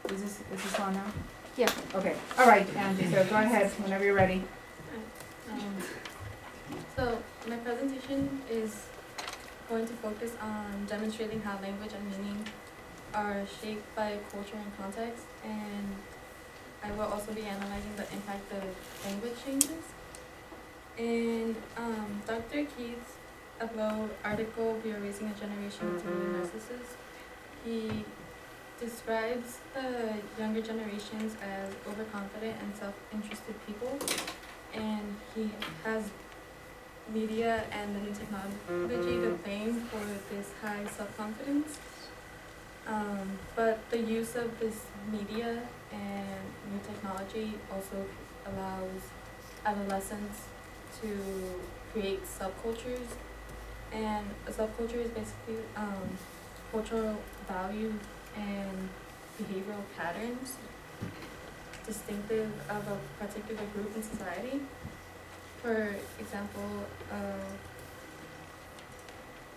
Is this on now? Yeah. Okay. All right, Angie. So go ahead whenever you're ready. So my presentation is going to focus on demonstrating how language and meaning are shaped by culture and context, and I will also be analyzing the impact of language changes. In Dr. Keith's article, "We Are Raising a Generation to Be Narcissists," he describes the younger generations as overconfident and self-interested people, and he has media and the new technology to blame for this high self-confidence. But the use of this media and new technology also allows adolescents to create subcultures, and a subculture is basically cultural values and behavioral patterns distinctive of a particular group in society. For example,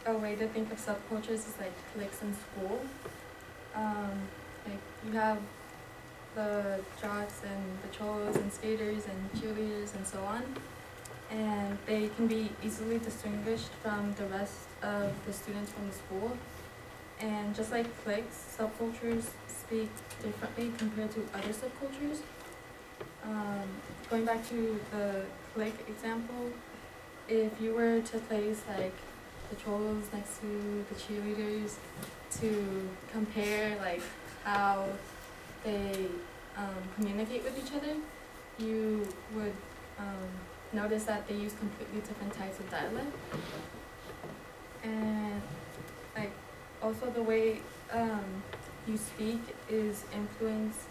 a way to think of subcultures is like cliques in school. Like you have the jocks and the cholos and skaters and cheerleaders and so on, and they can be easily distinguished from the rest of the students from the school. And just like cliques, subcultures speak differently compared to other subcultures. Going back to the clique example, if you were to place like the cholos next to the cheerleaders to compare like how they communicate with each other, you would notice that they use completely different types of dialect. And like also the way you speak is influenced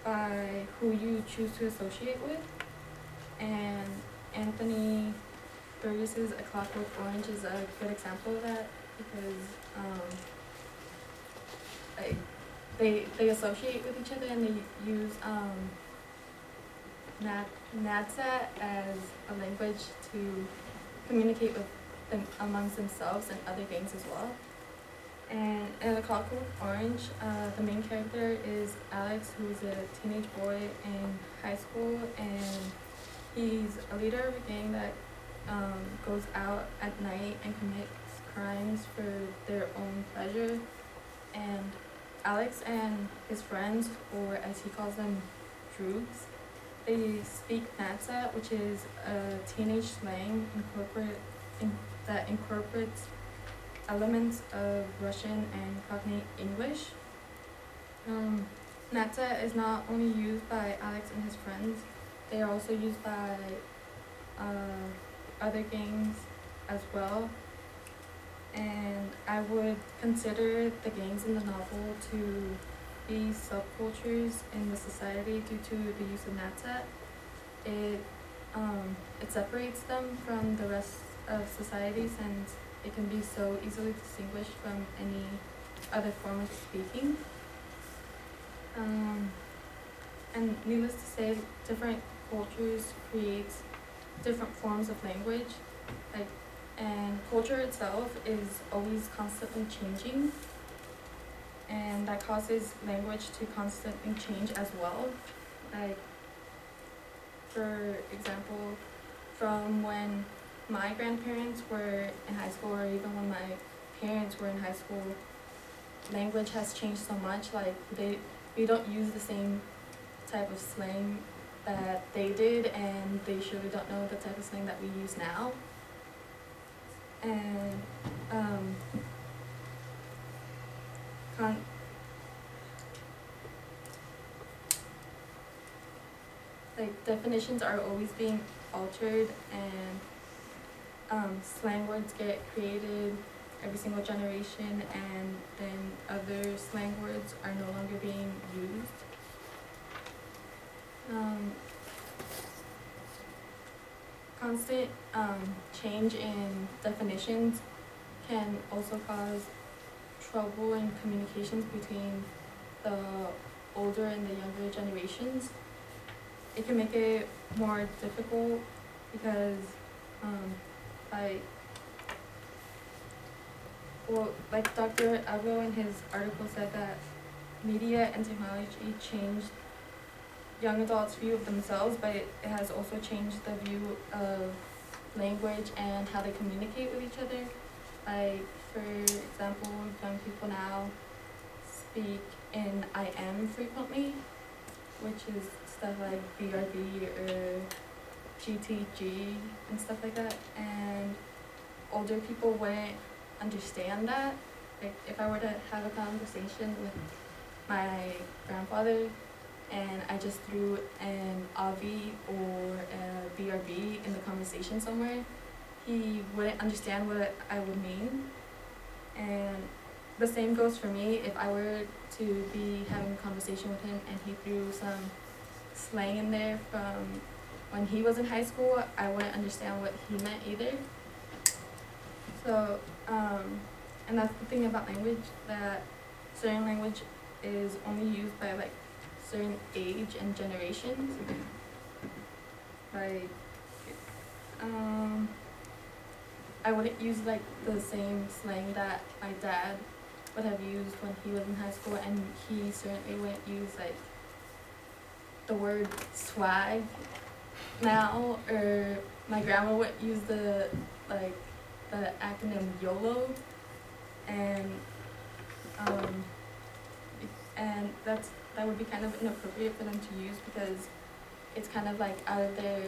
by who you choose to associate with. And Anthony Burgess's A Clockwork Orange is a good example of that, because they associate with each other, and they use Nadsat as a language to communicate with them amongst themselves and other gangs as well. And in A Clockwork Orange, the main character is Alex, who is a teenage boy in high school, and he's a leader of a gang that goes out at night and commits crimes for their own pleasure. And Alex and his friends, or as he calls them, droogs, they speak Nadsat, which is a teenage slang that incorporates elements of Russian and Cockney English. Nadsat is not only used by Alex and his friends, they are also used by other gangs as well. And I would consider the gangs in the novel to be subcultures in the society due to the use of Nadsat. It separates them from the rest of society, since it can be so easily distinguished from any other form of speaking. And needless to say, different cultures create different forms of language, and culture itself is always constantly changing, and that causes language to constantly change as well. Like, for example, from when my grandparents were in high school, or even when my parents were in high school, language has changed so much. Like, we don't use the same type of slang that they did, and they surely don't know the type of slang that we use now. And definitions are always being altered, and slang words get created every single generation, and then other slang words are no longer being used. Constant change in definitions can also cause trouble in communications between the older and the younger generations. It can make it more difficult because like Dr. Aglo in his article said that media and technology changed young adults' view of themselves, but it has also changed the view of language and how they communicate with each other. Like, for example, young people now speak in I am frequently, which is stuff like BRB or GTG and stuff like that. And older people wouldn't understand that. Like, if I were to have a conversation with my grandfather and I just threw an AVI or a BRB in the conversation somewhere, he wouldn't understand what I would mean. And the same goes for me. If I were to be having a conversation with him and he threw some slang in there from when he was in high school, I wouldn't understand what he meant either. So, and that's the thing about language, that certain language is only used by like certain age and generations. Like, I wouldn't use like the same slang that my dad would have used when he was in high school, and he certainly wouldn't use like the word swag now, or my grandma would use the acronym YOLO, and that would be kind of inappropriate for them to use because it's kind of like out of their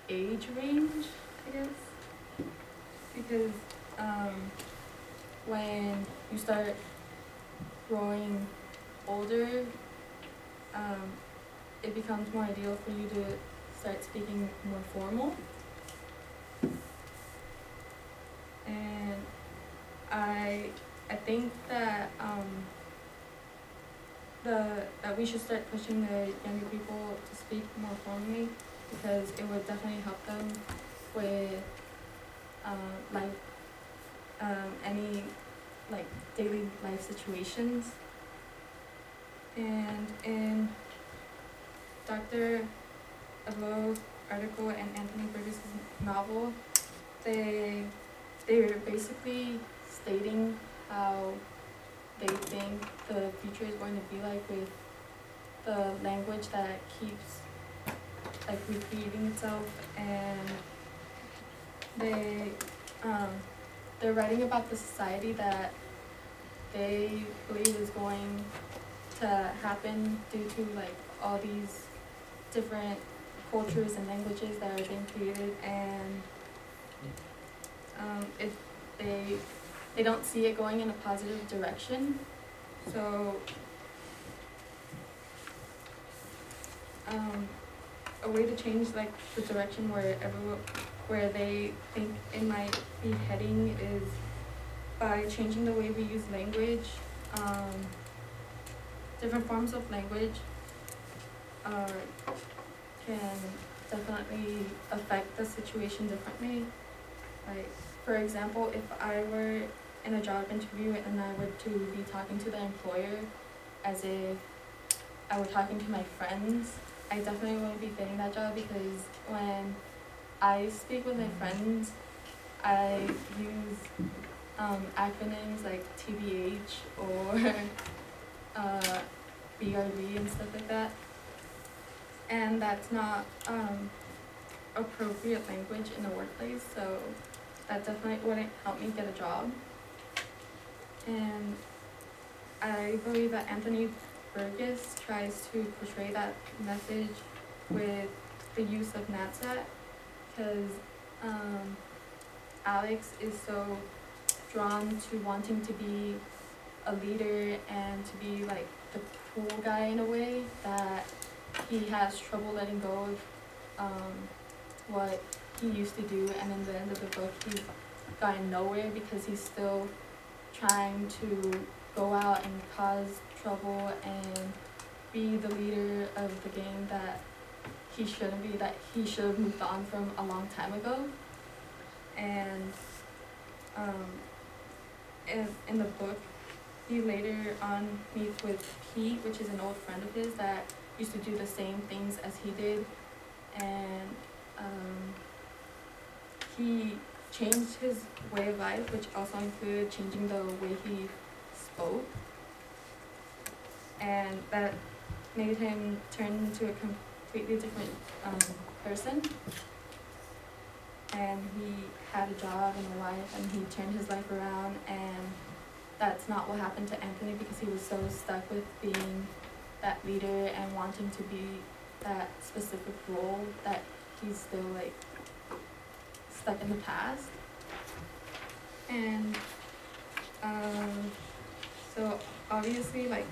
age range, I guess. Because when you start growing older, it becomes more ideal for you to start speaking more formal. And I think that that we should start pushing the younger people to speak more formally, because it would definitely help them with any like daily life situations. And in Dr. Avlo's article and Anthony Burgess' novel, they were basically stating how they think the future is going to be like, with the language that keeps like repeating itself. And they're writing about the society that they believe is going to happen due to like all these different cultures and languages that are being created, and they don't see it going in a positive direction. So a way to change like the direction where they think it might be heading is by changing the way we use language. Different forms of language can definitely affect the situation differently. Like, for example, if I were in a job interview and I were to be talking to the employer as if I were talking to my friends, I definitely wouldn't be fitting that job, because when I speak with my friends, I use acronyms like TBH or BRB and stuff like that, and that's not appropriate language in the workplace, so that definitely wouldn't help me get a job. And I believe that Anthony Burgess tries to portray that message with the use of NatSat, because Alex is so drawn to wanting to be a leader and to be like the cool guy in a way, that he has trouble letting go of what he used to do, and in the end of the book he's gotten nowhere because he's still trying to go out and cause trouble and be the leader of the gang that he shouldn't be, that he should have moved on from a long time ago. And in the book, he later on meets with Pete, which is an old friend of his that used to do the same things as he did, and he changed his way of life, which also included changing the way he spoke. and that made him turn into a completely different person. And he had a job and a life, and he turned his life around, and that's not what happened to Anthony, because he was so stuck with being that leader and wanting to be that specific role that he's still like stuck in the past. And so obviously, like,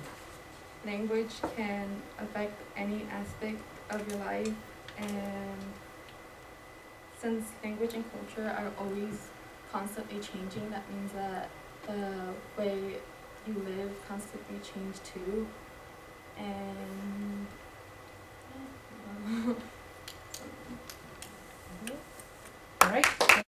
language can affect any aspect of your life, and since language and culture are always constantly changing, that means that the way you live constantly change too. And